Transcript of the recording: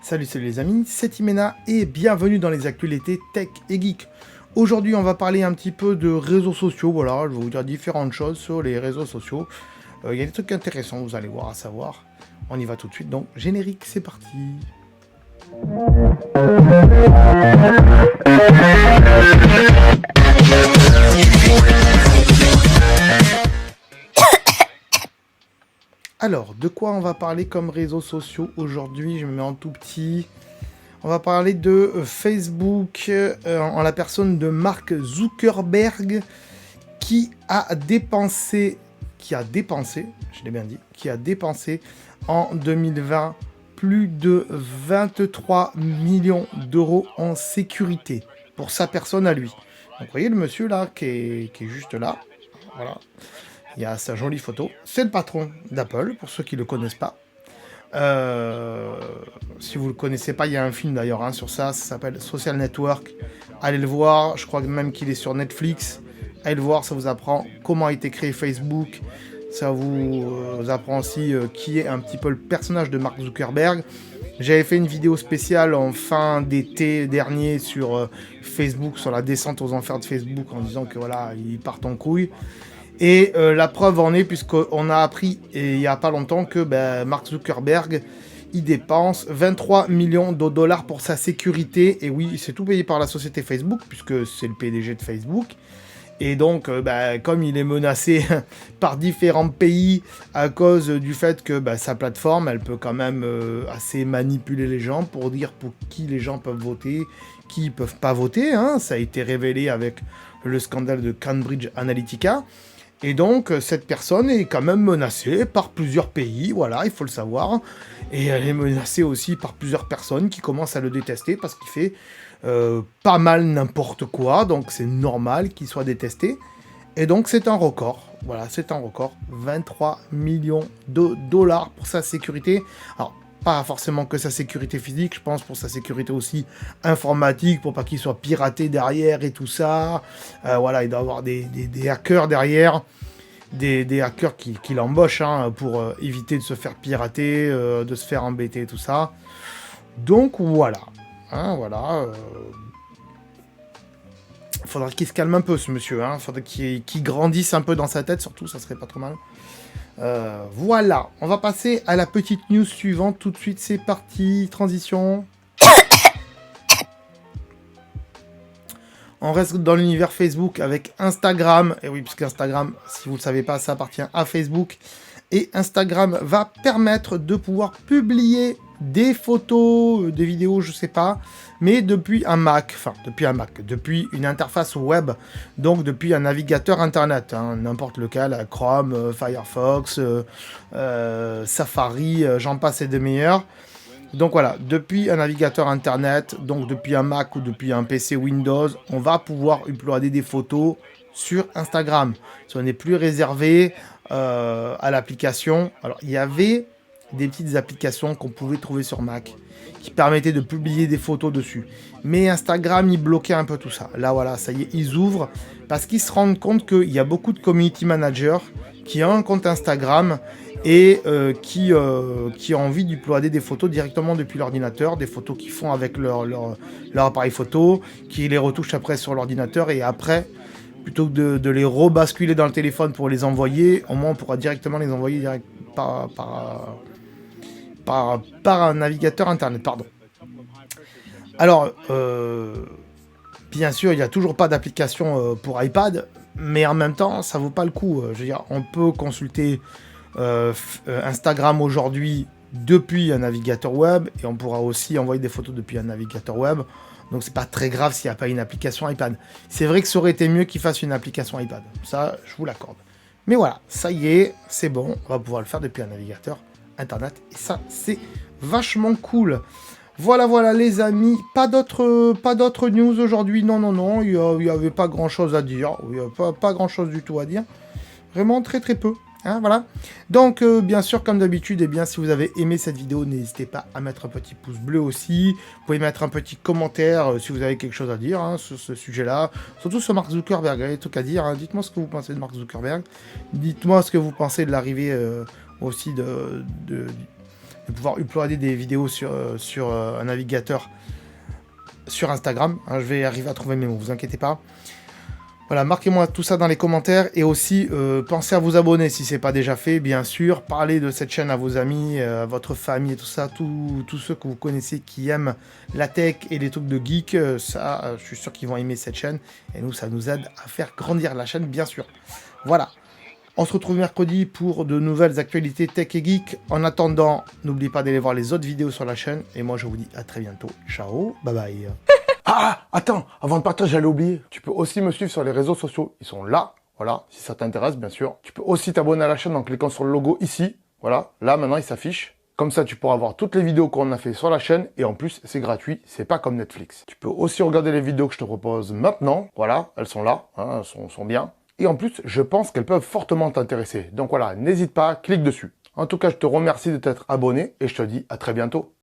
Salut les amis, c'est Imena et bienvenue dans les actualités tech et geek. Aujourd'hui on va parler un petit peu de réseaux sociaux, voilà, je vais vous dire différentes choses sur les réseaux sociaux. Il y a des trucs intéressants, vous allez voir, à savoir. On y va tout de suite, donc générique, c'est parti. Alors, de quoi on va parler comme réseaux sociaux aujourd'hui? Je me mets en tout petit. On va parler de Facebook en la personne de Mark Zuckerberg qui a dépensé, je l'ai bien dit, qui a dépensé en 2020 plus de 23 millions d'euros en sécurité pour sa personne à lui. Donc vous voyez le monsieur là qui est juste là, voilà. Il y a sa jolie photo. C'est le patron d'Apple, pour ceux qui ne le connaissent pas. Si vous ne le connaissez pas, il y a un film d'ailleurs sur ça s'appelle Social Network. Allez le voir, je crois même qu'il est sur Netflix. Allez le voir, ça vous apprend comment a été créé Facebook. Ça vous apprend aussi qui est un petit peu le personnage de Mark Zuckerberg. J'avais fait une vidéo spéciale en fin d'été dernier sur Facebook, sur la descente aux enfers de Facebook, en disant que voilà, ils partent en couille. Et la preuve en est, puisqu'on a appris il n'y a pas longtemps que Mark Zuckerberg, il dépense 23 millions de dollars pour sa sécurité. Et oui, c'est tout payé par la société Facebook, puisque c'est le PDG de Facebook. Et donc, comme il est menacé par différents pays à cause du fait que sa plateforme, elle peut quand même assez manipuler les gens pour dire pour qui les gens peuvent voter, qui ne peuvent pas voter. Ça a été révélé avec le scandale de Cambridge Analytica. Et donc, cette personne est quand même menacée par plusieurs pays, voilà, il faut le savoir. Et elle est menacée aussi par plusieurs personnes qui commencent à le détester parce qu'il fait pas mal n'importe quoi. Donc, c'est normal qu'il soit détesté. Et donc, c'est un record. Voilà, c'est un record. 23 millions de dollars pour sa sécurité. Alors, pas forcément que sa sécurité physique, je pense pour sa sécurité aussi informatique, pour pas qu'il soit piraté derrière et tout ça. Voilà, il doit avoir des hackers derrière, des hackers qui l'embauchent pour éviter de se faire pirater, de se faire embêter et tout ça. Donc voilà. Voilà. Faudrait qu'il se calme un peu ce monsieur. Faudrait qu'il grandisse un peu dans sa tête, surtout, ça serait pas trop mal. Voilà, on va passer à la petite news suivante tout de suite, c'est parti, transition. On reste dans l'univers Facebook avec Instagram, et oui, puisque Instagram, si vous ne le savez pas, ça appartient à Facebook, et Instagram va permettre de pouvoir publier des photos, des vidéos, je sais pas, mais depuis un Mac, depuis une interface web, donc depuis un navigateur internet, n'importe lequel, Chrome, Firefox, Safari, j'en passe et des meilleurs. Donc voilà, depuis un navigateur internet, donc depuis un Mac ou depuis un PC Windows, on va pouvoir uploader des photos sur Instagram. Ce n'est plus réservé à l'application. Alors, il y avait des petites applications qu'on pouvait trouver sur Mac qui permettaient de publier des photos dessus. Mais Instagram, il bloquait un peu tout ça. Là, voilà, ça y est, ils ouvrent parce qu'ils se rendent compte qu'il y a beaucoup de community managers qui ont un compte Instagram et qui ont envie d'uploader des photos directement depuis l'ordinateur, des photos qu'ils font avec leur appareil photo, qui les retouchent après sur l'ordinateur et après, plutôt que de les rebasculer dans le téléphone pour les envoyer, au moins on pourra directement les envoyer par un navigateur internet, pardon. Alors, bien sûr, il n'y a toujours pas d'application pour iPad, mais en même temps, ça vaut pas le coup. Je veux dire, on peut consulter Instagram aujourd'hui depuis un navigateur web, et on pourra aussi envoyer des photos depuis un navigateur web. Donc c'est pas très grave s'il n'y a pas une application iPad. C'est vrai que ça aurait été mieux qu'ils fassent une application iPad. Ça, je vous l'accorde. Mais voilà, ça y est, c'est bon. On va pouvoir le faire depuis un navigateur internet. Et ça, c'est vachement cool. Voilà les amis. Pas d'autres news aujourd'hui. Non. Il n'y avait pas grand chose à dire. Il n'y a pas grand chose du tout à dire. Vraiment très peu. Voilà. Donc, bien sûr, comme d'habitude, si vous avez aimé cette vidéo, n'hésitez pas à mettre un petit pouce bleu aussi. Vous pouvez mettre un petit commentaire si vous avez quelque chose à dire sur ce sujet-là. Surtout sur Mark Zuckerberg, il y a des trucs à dire. Dites-moi ce que vous pensez de Mark Zuckerberg. Dites-moi ce que vous pensez de l'arrivée aussi de pouvoir uploader des vidéos sur un navigateur sur Instagram. Hein, je vais arriver à trouver mes mots, vous inquiétez pas. Voilà, marquez-moi tout ça dans les commentaires et aussi pensez à vous abonner si ce n'est pas déjà fait, bien sûr. Parlez de cette chaîne à vos amis, à votre famille et tout ça, tous ceux que vous connaissez qui aiment la tech et les trucs de geek, ça, je suis sûr qu'ils vont aimer cette chaîne et nous, ça nous aide à faire grandir la chaîne, bien sûr. Voilà, on se retrouve mercredi pour de nouvelles actualités tech et geek. En attendant, n'oubliez pas d'aller voir les autres vidéos sur la chaîne et moi, je vous dis à très bientôt. Ciao, bye bye. Ah, attends, avant de partir, j'allais oublier. Tu peux aussi me suivre sur les réseaux sociaux. Ils sont là, voilà, si ça t'intéresse, bien sûr. Tu peux aussi t'abonner à la chaîne en cliquant sur le logo ici. Voilà, là, maintenant, il s'affiche. Comme ça, tu pourras voir toutes les vidéos qu'on a fait sur la chaîne. Et en plus, c'est gratuit, c'est pas comme Netflix. Tu peux aussi regarder les vidéos que je te propose maintenant. Voilà, elles sont là, hein, elles sont bien. Et en plus, je pense qu'elles peuvent fortement t'intéresser. Donc voilà, n'hésite pas, clique dessus. En tout cas, je te remercie de t'être abonné et je te dis à très bientôt.